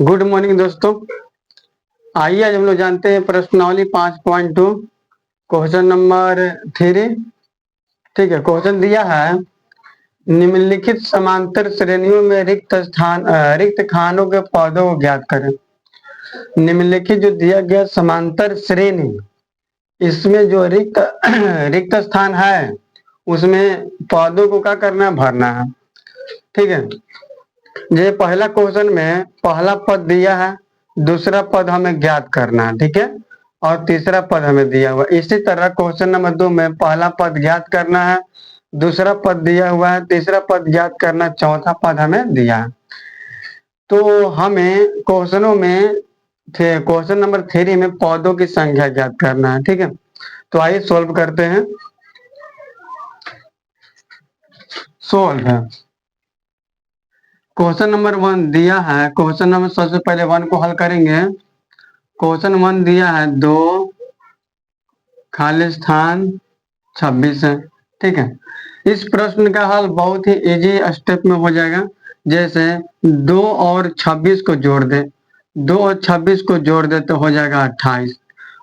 Good morning दोस्तों। आइए आज हम लोग जानते हैं प्रश्नावली 5.2 क्वेश्चन नंबर 3। ठीक है, क्वेश्चन दिया है निम्नलिखित समांतर श्रेणियों में रिक्त खानों के पदों को ज्ञात करें। निम्नलिखित जो दिया गया समांतर श्रेणी, इसमें जो रिक्त रिक्त स्थान है उसमें पदों को क्या करना है, भरना है। ठीक है, ये पहला क्वेश्चन में पहला पद दिया है, दूसरा पद हमें ज्ञात करना है। ठीक है, और तीसरा पद हमें दिया हुआ। इसी तरह क्वेश्चन नंबर 2 में पहला पद ज्ञात करना है, दूसरा पद दिया हुआ है, तीसरा पद ज्ञात करना, चौथा पद हमें दिया है। तो हमें क्वेश्चनों में क्वेश्चन नंबर 3 में पदों की संख्या ज्ञात करना है। ठीक है, तो आइए सोल्व करते हैं। सोल्व है क्वेश्चन नंबर 1 दिया है। क्वेश्चन नंबर सबसे पहले 1 को हल करेंगे। क्वेश्चन 1 दिया है 2 खाली स्थान 26 है। ठीक है, इस प्रश्न का हल बहुत ही इजी स्टेप में हो जाएगा। जैसे 2 और 26 को जोड़ दे, 2 और 26 को जोड़ दे तो हो जाएगा 28,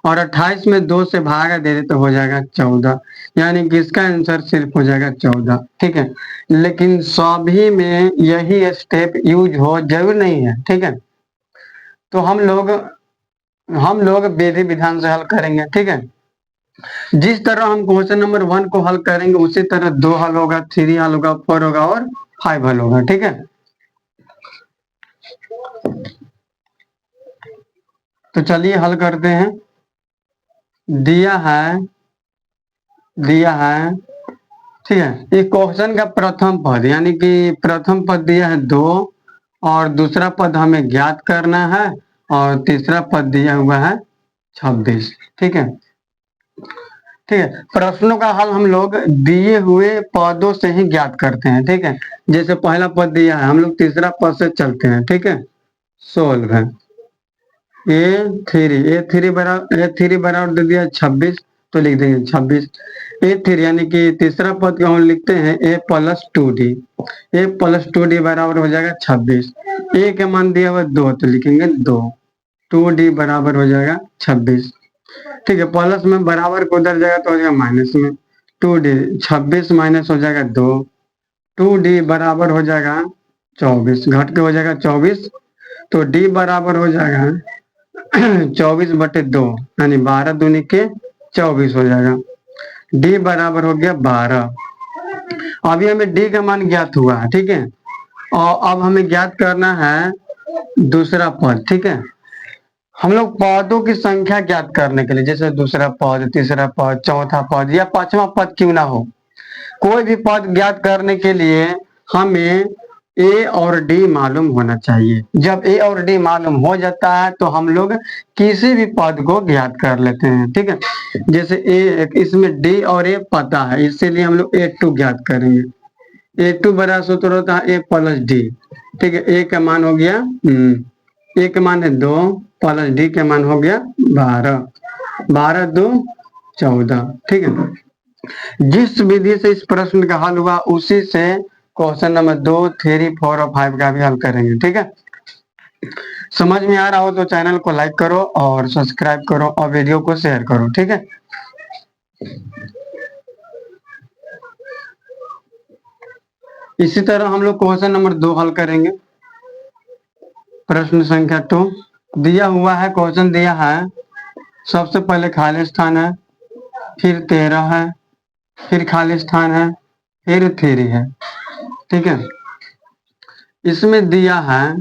और 28 में 2 से भागा दे दे तो हो जाएगा 14, यानी कि इसका आंसर सिर्फ हो जाएगा 14। ठीक है, लेकिन सभी में यही स्टेप यूज हो जरूर नहीं है। ठीक है, तो हम लोग विधि विधान से हल करेंगे। ठीक है, जिस तरह हम क्वेश्चन नंबर 1 को हल करेंगे उसी तरह 2 हल होगा, 3 हल होगा, 4 होगा और 5 हल होगा। ठीक है, तो चलिए हल करते हैं। दिया है ठीक है, इस क्वेश्चन का प्रथम पद, यानी कि प्रथम पद दिया है 2 और दूसरा पद हमें ज्ञात करना है, और तीसरा पद दिया हुआ है 26। ठीक है, प्रश्नों का हल हम लोग दिए हुए पदों से ही ज्ञात करते हैं। ठीक है, जैसे पहला पद दिया है, हम लोग तीसरा पद से चलते हैं। ठीक है, सोल्व है ए3 बराबर दे दिया 26, तो लिख देंगे 26 A3, यानी कि तीसरा पद को हम लिखते हैं A+2D। A+2D बराबर हो जाएगा 26। A का मान दिया हुआ 2, तो लिखेंगे 2, 2D बराबर हो जाएगा 26। ठीक है, प्लस में बराबर को उधर जाएगा तो हो जाएगा माइनस में, 2D 26 माइनस हो जाएगा 2, 2D बराबर हो जाएगा 24, घट के हो जाएगा 24, तो D बराबर हो जाएगा 24/2, यानी 12 दूनी के 24 हो जाएगा। D बराबर हो गया 12। अभी हमें D का मान ज्ञात हुआ है। ठीक है, और अब हमें ज्ञात करना है दूसरा पद। ठीक है, हम लोग पदों की संख्या ज्ञात करने के लिए, जैसे दूसरा पद, तीसरा पद, चौथा पद या पांचवा पद क्यों ना हो, कोई भी पद ज्ञात करने के लिए हमें A और D मालूम होना चाहिए। जब A और D मालूम हो जाता है तो हम लोग किसी भी पद को ज्ञात कर लेते हैं। ठीक है, जैसे इसमें D और A पता है, इसीलिए हम लोग A2 ज्ञात करेंगे। A2 बराबर सूत्र होता है A+D। ठीक है, A का मान हो गया A का मान है 2 प्लस D का मान हो गया 12, 12 2 14। ठीक है, जिस विधि से इस प्रश्न का हल हुआ उसी से क्वेश्चन नंबर 2, 3, 4 और 5 का भी हल करेंगे। ठीक है, समझ में आ रहा हो तो चैनल को लाइक करो और सब्सक्राइब करो और वीडियो को शेयर करो। ठीक है, इसी तरह हम लोग क्वेश्चन नंबर 2 हल करेंगे। प्रश्न संख्या 2 दिया हुआ है, क्वेश्चन दिया है, सबसे पहले खाली स्थान है, फिर 13 है, फिर खाली स्थान है, फिर 3 है। ठीक है, इसमें दिया है,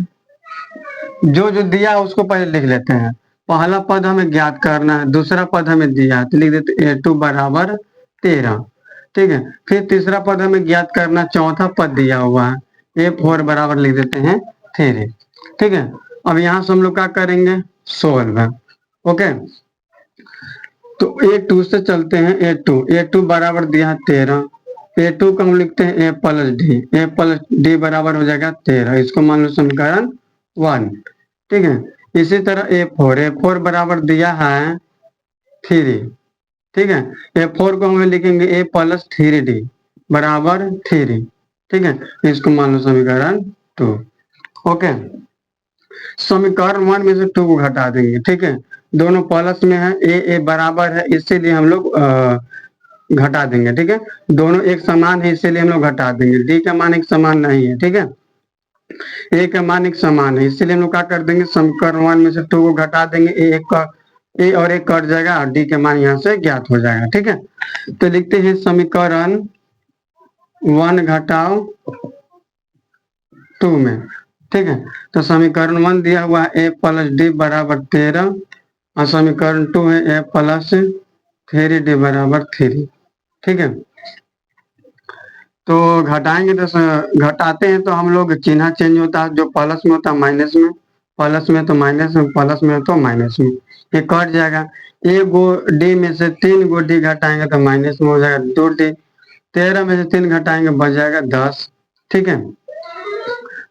जो जो दिया है उसको पहले लिख लेते हैं। पहला पद हमें ज्ञात करना है, दूसरा पद हमें दिया है तो लिख देते A2 बराबर 13। ठीक है, फिर तीसरा पद हमें ज्ञात करना, चौथा पद दिया हुआ है A4 बराबर लिख देते हैं 3। ठीक है, अब यहां से हम लोग क्या करेंगे, सोल्व है। ओके, तो A2 से चलते हैं। A2 बराबर दिया है 13, A2 को हम लिखते हैं A+D बराबर हो जाएगा 13, इसको मान लो समीकरण 1। ठीक है, इसी तरह A4 बराबर दिया है 3। ठीक है, A4 को हम लिखेंगे A+3D बराबर 3। ठीक है, इसको मान लो समीकरण 2। ओके, समीकरण 1 में से 2 को घटा देंगे। ठीक है, दोनों प्लस में है, ए बराबर है, इसीलिए हम लोग घटा देंगे। ठीक है, दोनों एक समान है, इसीलिए हम लोग घटा देंगे। डी का मान एक समान नहीं है। ठीक है, ए का मान एक समान है, इसीलिए हम लोग क्या कर देंगे, समीकरण 1 में से 2 को घटा देंगे। ए और एक कट जाएगा और डी का मान यहाँ से ज्ञात हो जाएगा। ठीक है, तो लिखते हैं समीकरण 1 घटाओ 2 में। ठीक है, तो समीकरण 1 दिया हुआ है ए प्लस डी बराबर 13 और समीकरण 2 है ए प्लस 3d बराबर 3। ठीक है, तो घटाएंगे तो घटाते हैं तो हम लोग चिन्ह चेंज होता है, जो प्लस में होता है माइनस में, प्लस में तो माइनस में, प्लस में तो माइनस में, ये कट जाएगा। एक गो डी में से 3 गो डी घटाएंगे तो माइनस में हो जाएगा 2d। 13 में से 3 घटाएंगे बच जाएगा 10। ठीक है,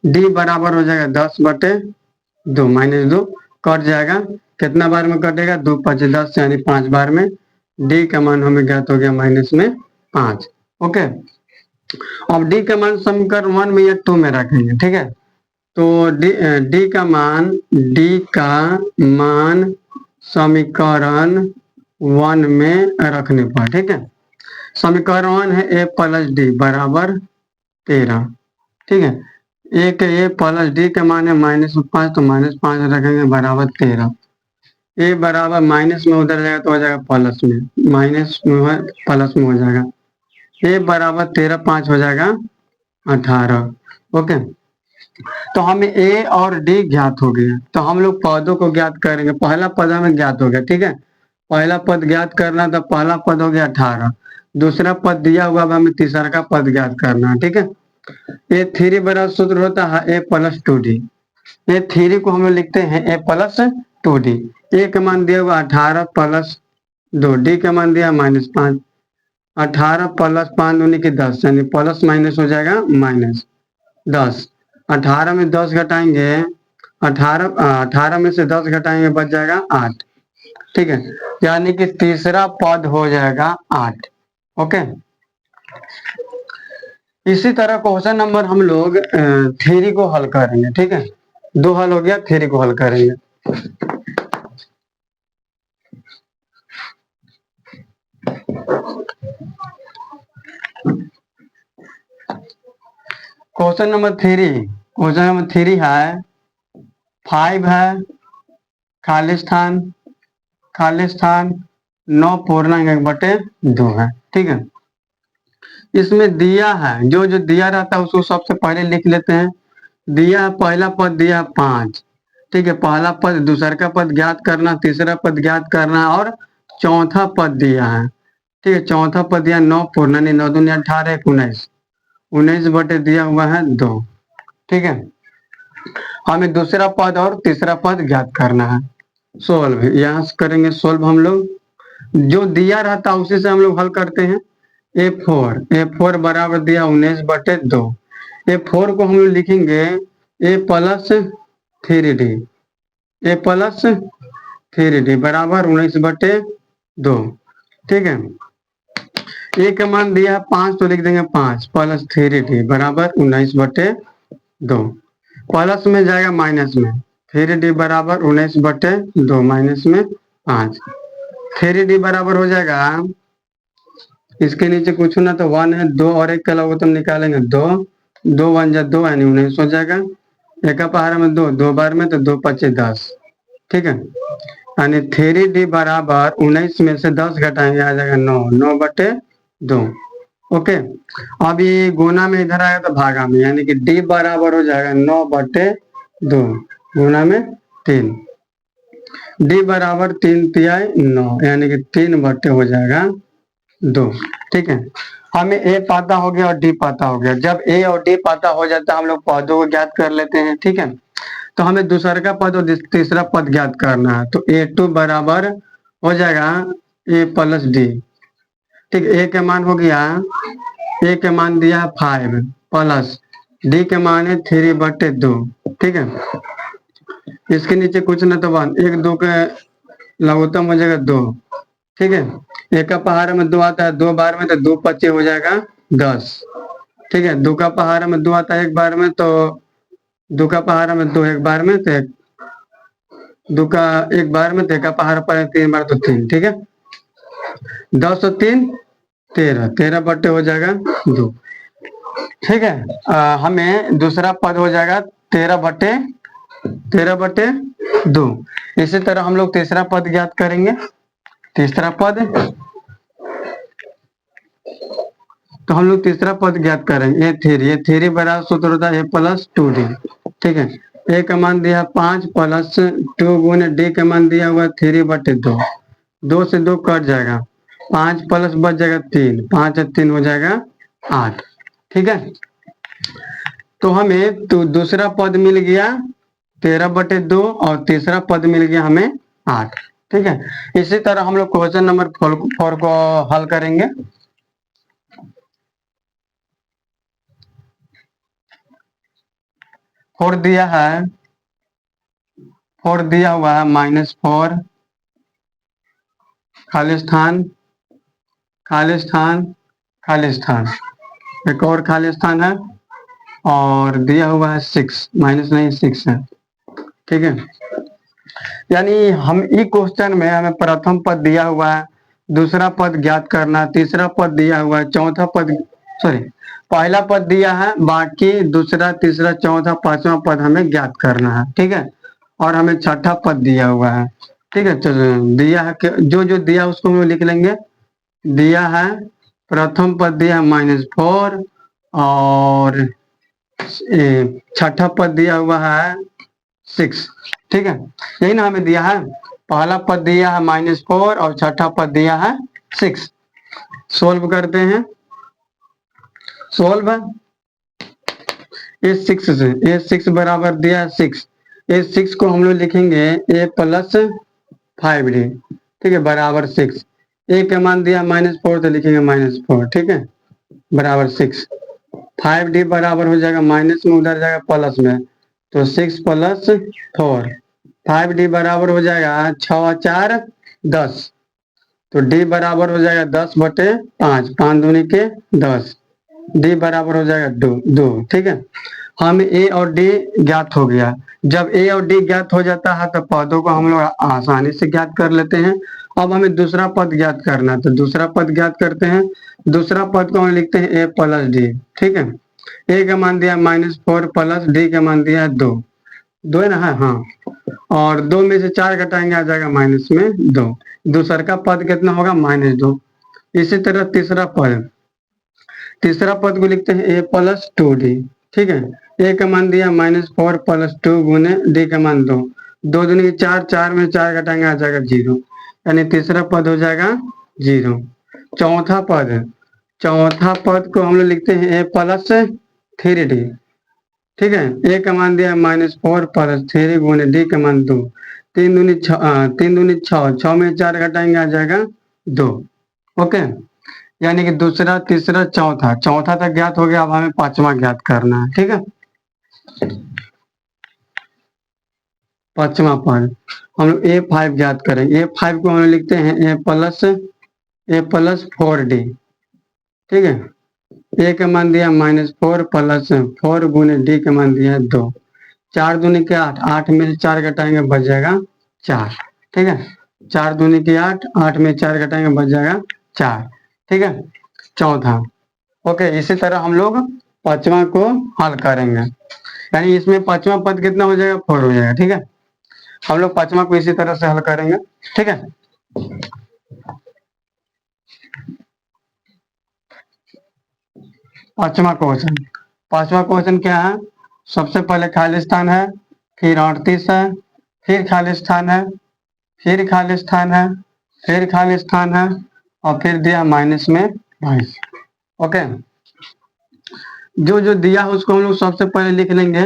डी बराबर हो जाएगा 10/2, -2 कट जाएगा। कितना बार में कटेगा, 2 5 10 यानी 5 बार में। डी का मान हमें ज्ञात हो गया -5। ओके, अब डी का मान समीकरण 1 में या 2 में रखेंगे। ठीक है, तो डी का मान समीकरण 1 में रखने पर, ठीक है, समीकरण 1 है ए प्लस डी बराबर 13। ठीक है, एक ए प्लस डी का मान है -5, तो -5 रखेंगे बराबर 13। ए बराबर माइनस में उधर जाएगा तो हो जाएगा प्लस में, माइनस में है प्लस में हो जाएगा। ए बराबर 13, 5 हो जाएगा 18। ओके, तो हमें ए और डी ज्ञात हो गया, तो हम लोग पदों को ज्ञात करेंगे। पहला पद हमें ज्ञात हो गया। ठीक है, पहला पद ज्ञात करना, तो पहला पद हो गया 18। दूसरा पद दिया हुआ, अब हमें तीसरा का पद ज्ञात करना है। ठीक है, ए 3 बराबर सूत्र होता है ए प्लस 2d। ए 3 को हम लोग लिखते हैं ए प्लस 2d। ए का मान दिया हुआ 18 प्लस 2, डी का मान दिया -5। 18 प्लस 5 दूनी की 10, यानी प्लस माइनस हो जाएगा -10। 18 में 10 घटाएंगे, 18 में से 10 घटाएंगे बच जाएगा 8। ठीक है, यानी कि तीसरा पद हो जाएगा 8। ओके, इसी तरह क्वेश्चन नंबर हम लोग 3 को हल करेंगे। ठीक है, 2 हल हो गया, 3 को हल करेंगे। क्वेश्चन नंबर 3 है 5 है, खाली स्थान 9.1/2 है। ठीक है, इसमें दिया है, जो दिया रहता है उसको सबसे पहले लिख लेते हैं। दिया है, पहला पद दिया है 5। ठीक है, पहला पद, दूसरा का पद ज्ञात करना, तीसरा पद ज्ञात करना और चौथा पद दिया है। ठीक है, चौथा पद दिया 9 पूर्ण 9 दूनी 18 19, 19 बटे दिया हुआ है 2। ठीक है, हमें दूसरा पद और तीसरा पद ज्ञात करना है। सोल्व, यहाँ से करेंगे सोल्व हम लोग, जो दिया रहता है उसी से हम लोग हल करते हैं। ए4 बराबर दिया 19/2। ए4 को हम लोग लिखेंगे ए प्लस 3d बराबर 19/2। ठीक है, ए का मान दिया है 5, तो लिख देंगे 5 प्लस 3d बराबर 19/2। प्लस में जाएगा माइनस में, 3d बराबर 19/2 माइनस में 5। 3d बराबर हो जाएगा, इसके नीचे कुछ ना तो 1 है, 2 और 1 का लघुत्तम तो निकालेंगे 2, 2 1 जा 2 यानी 19 हो जाएगा। एक का पहाड़ा में 2 बार में तो 2 5 10। ठीक है, यानी 3d बराबर 19 में से 10 घटाएंगे आ जाएगा 9/2। ओके, अब ये गुना में इधर आएगा तो भागा में, यानी कि d बराबर हो जाएगा 9/2 गुना में 3। d बराबर 3 तिहाई 9, यानी कि 3/2 हो जाएगा 2। ठीक है, हमें ए पता हो गया और डी पता हो गया। जब ए और डी पता हो जाता है हम लोग पदों को ज्ञात कर लेते हैं। ठीक है, तो हमें दूसरा का पद और तीसरा पद ज्ञात करना है, तो A2 बराबर हो जाएगा ए प्लस डी। ठीक, ए के मान हो गया, ए के मान दिया 5 प्लस डी के मान है 3/2। ठीक है, इसके नीचे कुछ ना तो 1, 1 2 के लघुत्तम हो जाएगा 2। ठीक है, एक का पहाड़ में 2 आता है, 2 बार में तो 2 25 हो जाएगा 10। ठीक है, 2 का पहाड़ा में 2 आता है एक बार में, तो 2 का पहाड़ा में 2 एक बार में, तो 2 का एक बार में, तो 1 का पहाड़ा पर 3 बार तो 3, ठीक है। 10 और 3 13, 13 बटे हो जाएगा 2, ठीक है। हमें दूसरा पद हो जाएगा 13/2। इसी तरह हम लोग तीसरा पद ज्ञात करेंगे। तीसरा पद, तो हम लोग तीसरा पद ज्ञात करेंगे। ये थ्री बराबर सूत्र होता है A+2D, ठीक है। ए का मान दिया 5 प्लस 2 गुने डी का मान दिया हुआ 3/2। 2 से 2 कट जाएगा, 5 प्लस बच जाएगा 3, 5 और 3 हो जाएगा 8, ठीक है। तो हमें तो दूसरा पद मिल गया 13/2 और तीसरा पद मिल गया हमें 8, ठीक है। इसी तरह हम लोग क्वेश्चन नंबर 4 को हल करेंगे। 4 दिया है, 4 दिया हुआ है -4, खाली स्थान, खाली स्थान, खाली स्थान, एक और खाली स्थान है, और दिया हुआ है 6, माइनस नहीं 6 है, ठीक है। यानी हम इस क्वेश्चन में हमें प्रथम पद दिया हुआ है, दूसरा पद ज्ञात करना, तीसरा पद दिया हुआ है, चौथा पद, सॉरी, पहला पद दिया है, बाकी दूसरा, तीसरा, चौथा, पांचवा पद हमें ज्ञात करना है, ठीक है। और हमें छठा पद दिया हुआ है, ठीक है। चलो, दिया है जो जो दिया उसको हम लोग लिख लेंगे। दिया है प्रथम पद दिया है -4, और छठा पद दिया हुआ है 6, ठीक है। यही ना हमें दिया है, पहला पद दिया है -4 और छठा पद दिया है 6। सोल्व करते हैं। सोल्व ए 6 से, A6 बराबर दिया है 6, A6 को हम लोग लिखेंगे A+5D, ठीक है, बराबर 6। ए का मान दिया -4 तो लिखेंगे -4, ठीक है, बराबर 6। 5D बराबर हो जाएगा माइनस में, उधर जाएगा प्लस में, तो 6 + 4, 5D बराबर हो जाएगा 6 और 4 10, तो D बराबर हो जाएगा 10/5, 5 दूनी के 10, D बराबर हो जाएगा 2, ठीक है। हमें A और D ज्ञात हो गया। जब A और D ज्ञात हो जाता है तो पदों को हम लोग आसानी से ज्ञात कर लेते हैं। अब हमें दूसरा पद ज्ञात करना है, तो दूसरा पद ज्ञात करते हैं। दूसरा पद को हम लिखते हैं A+D, ठीक है। A का मान दिया -4 प्लस D का मान दिया 2, 2 है ना, हाँ, और 2 में से 4 घटाएंगे आ जाएगा माइनस में 2। दूसरा का पद कितना होगा -2। इसी तरह तीसरा पद, तीसरा पद को लिखते हैं A+2D, ठीक है। ए का मान दिया -4 प्लस 2 गुने डी का मान 2, 2 दूनी 4, 4 में 4 घटाएंगे आ जाएगा 0, यानी तीसरा पद हो जाएगा 0। चौथा पद, चौथा पद को हम लोग लिखते हैं A+3D, ठीक है। ए का मान दिया -4 प्लस 3 गुने डी का मान 2, 3 दूनी 6, 6 में 4 घटाएंगे आ जाएगा 2, ओके। यानी कि दूसरा, तीसरा, चौथा, चौथा तक ज्ञात हो गया। अब हमें पांचवा ज्ञात करना है, ठीक है। पांचवा पद हम लोग A5 ज्ञात करेंगे। A5 को हम लोग लिखते हैं A+4D, ठीक है। ए का मान दिया -4 प्लस 4 गुने डी का मान दिया 2, 4 दूनी के 8, 8 में से 4 घटाएंगे बच जाएगा 4, ठीक है। 4 दूनी के 8, 8 में 4 घटाएंगे बच जाएगा 4, ठीक है। चौथा, ओके। इसी तरह हम लोग पांचवा को हल करेंगे, यानी इसमें पांचवा पद कितना हो जाएगा 4 हो जाएगा, ठीक है। हम लोग पांचवा को इसी तरह से हल करेंगे, ठीक है। पांचवा क्वेश्चन, पांचवा क्वेश्चन क्या है? सबसे पहले खाली स्थान है, फिर 38 है, फिर खाली स्थान है, फिर खाली स्थान है, फिर खाली स्थान है, और फिर दिया माइनस में 22, ओके। जो जो दिया है उसको हम लोग सबसे पहले लिख लेंगे।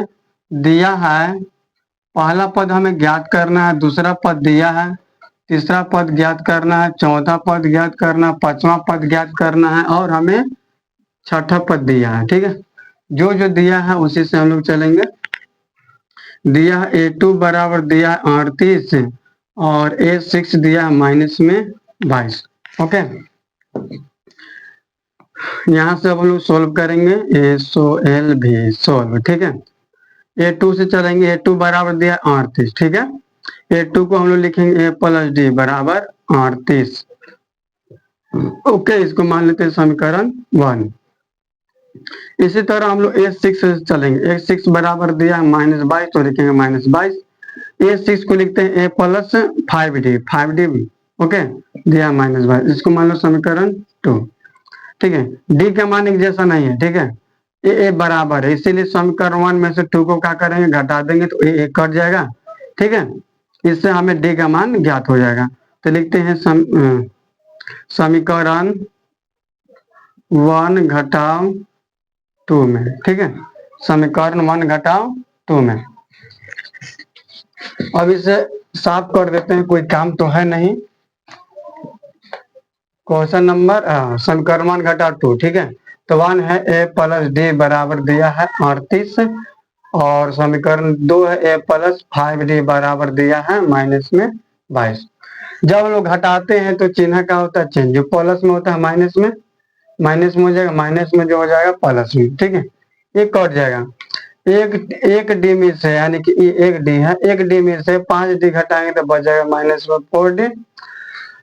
दिया है, पहला पद हमें ज्ञात करना है, दूसरा पद दिया है, तीसरा पद ज्ञात करना है, चौथा पद ज्ञात करना है, पांचवा पद ज्ञात करना है, और हमें छठा पद दिया है, ठीक है। जो जो दिया है उसी से हम लोग चलेंगे। दिया है A2 बराबर दिया है 38, और A6 दिया है माइनस में 22, ओके। यहाँ से अब हम लोग सोल्व करेंगे, SOLV सोल्व, ठीक है। A2 से चलेंगे, A2 बराबर दिया 38, ठीक है। A2 को हम लोग लिखेंगे A प्लस डी बराबर 38। ओके, इसको मान लेते हैं समीकरण 1। इसी तरह हम लोग A6 से चलेंगे, A6 बराबर दिया -22, तो लिखेंगे -22। A6 को लिखते हैं A प्लस 5D, 5D भी ओके, दिया -22, इसको मान लो समीकरण 2, ठीक है। डी का मान एक जैसा नहीं है, ठीक है। ए बराबर है, इसीलिए समीकरण 1 में से 2 को क्या करेंगे, घटा देंगे तो ए कट जाएगा, ठीक है। इससे हमें डी का मान ज्ञात हो जाएगा। तो लिखते हैं समीकरण 1 घटाओ 2 में, ठीक है। समीकरण 1 घटाओ 2 में। अब इसे साफ कर देते हैं, कोई काम तो है नहीं। क्वेश्चन नंबर समीकरण 1 घटा 2, ठीक है। तो 1 है A प्लस डी बराबर दिया है 38, और समीकरण 2 है A प्लस 5D बराबर दिया है -22। जब हम लोग घटाते हैं तो चिन्ह का होता है चेंज, जो प्लस में होता है माइनस में हो जाएगा, माइनस में जो हो जाएगा प्लस में, ठीक है। ये कट जाएगा। एक डी में से, यानी कि एक डी है, एक डी में से 5D घटाएंगे तो बच जाएगा -4D।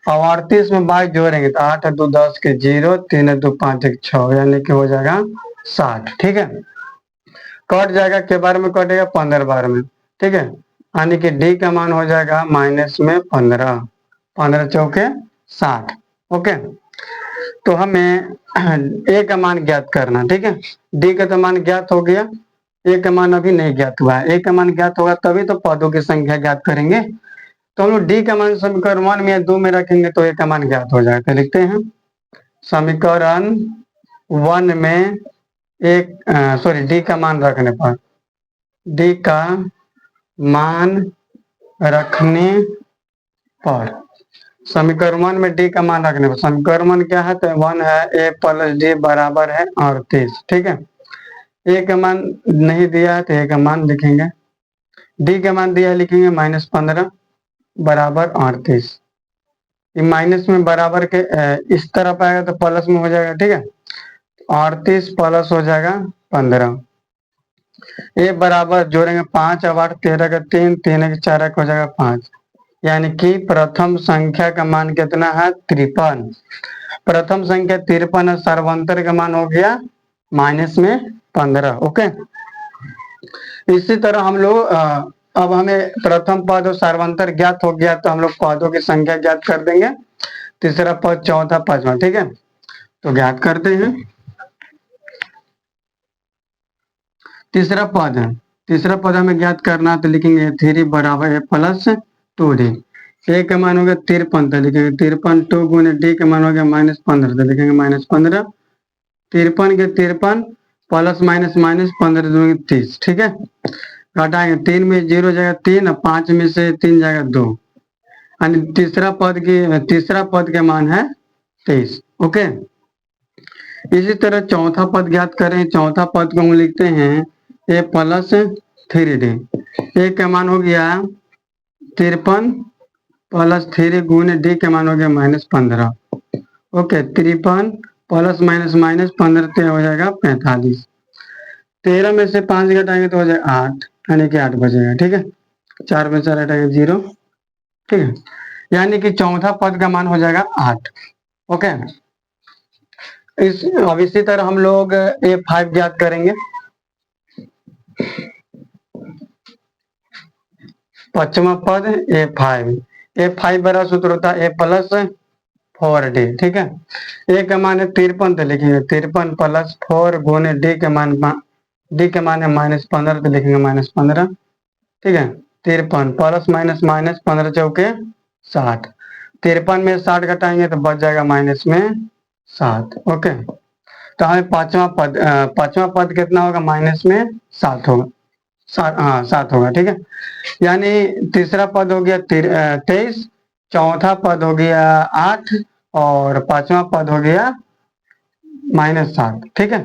और 38 में 22 जोड़ेंगे तो 8 2 10 के 0, 3 2 5 1 6, यानी कि हो जाएगा 60, ठीक है। कट जाएगा, के बार में कटेगा 15 बार में, ठीक है। यानी कि डी का मान हो जाएगा -15, 15 चौके 60, ओके। तो हमें ए का मान ज्ञात करना, ठीक है। डी का तो मान ज्ञात हो गया, ए का मान अभी नहीं ज्ञात हुआ है। ए का मान ज्ञात होगा तभी तो पदों की संख्या ज्ञात करेंगे। तो हम लोग डी का मान समीकरण 1 में या 2 में रखेंगे तो ए का मान ज्ञात हो जाएगा। तो लिखते हैं समीकरण 1 में डी का मान रखने पर, डी का मान रखने पर, समीकरण 1 में डी का मान रखने पर, समीकरण 1 क्या है, तो 1 है A प्लस डी बराबर है 38, ठीक है। ए का मान नहीं दिया है तो ए का मान लिखेंगे, डी का मान दिया है लिखेंगे -15 बराबर 38। ये माइनस में बराबर के इस तरफ आएगा तो प्लस में हो जाएगा, ठीक है। 38 प्लस हो जाएगा 15। ए बराबर जोड़ेंगे 5 और 8, 13 का 3, 3 के 4 हो जाएगा 5, यानी कि प्रथम संख्या का मान कितना है, 53। प्रथम संख्या 53 है, सर्वांतर का मान हो गया -15, ओके। इसी तरह हम लोग अब हमें प्रथम पद और सर्वांतर ज्ञात हो गया, तो हम लोग पदों की संख्या ज्ञात कर देंगे, तीसरा पद, चौथा, पांचवा, ठीक है। तो ज्ञात करते हैं। तीसरा पद है, तीसरा पद हमें ज्ञात करना, तो लिखेंगे 3 बराबर A प्लस 2D। ए का मान हो गया 53, तो लिखेंगे 53, 2 गुने डी का मान हो गया -15, तो लिखेंगे -15। 53 के 53 प्लस माइनस -15 दूंगे 30, ठीक है। घटाएंगे, 3 में 0 जाएगा 3, और 5 में से 3 जाएगा 2, यानी तीसरा पद का मान है 23, ओके। इसी तरह चौथा पद ज्ञात करें। चौथा पद को हम लिखते हैं A प्लस 3D। ए का मान हो गया 53 प्लस 3 गुने डी का मान हो गया -15, ओके। 53 प्लस -15 तो हो जाएगा 45। 13 में से 5 घटाएंगे तो हो जाएगा 8, यानी कि 8 बचेगा, ठीक है। 4 में 4 हटाएंगे 0, ठीक है। यानी कि चौथा पद का मान हो जाएगा 8, ओके। अब इसी तरह हम लोग A5 ज्ञात करेंगे। पचमा पद A5 बड़ा सूत्र होता है A प्लस 4D, ठीक है। ए का मान है 53, तो लिखेंगे 53 प्लस 4 गुने डी का मान है -15, तो लिखेंगे -15, ठीक है। 53 प्लस -15 चौके 60, 53 में 60 घटाएंगे तो बच जाएगा -7, ओके। तो हमें पांचवा पद कितना होगा, -7 होगा, 7 होगा, ठीक है। यानी तीसरा पद हो गया 23, चौथा पद हो गया 8, और पांचवा पद हो गया -7, ठीक है।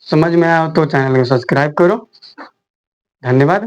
समझ में आया तो चैनल को सब्सक्राइब करो। धन्यवाद।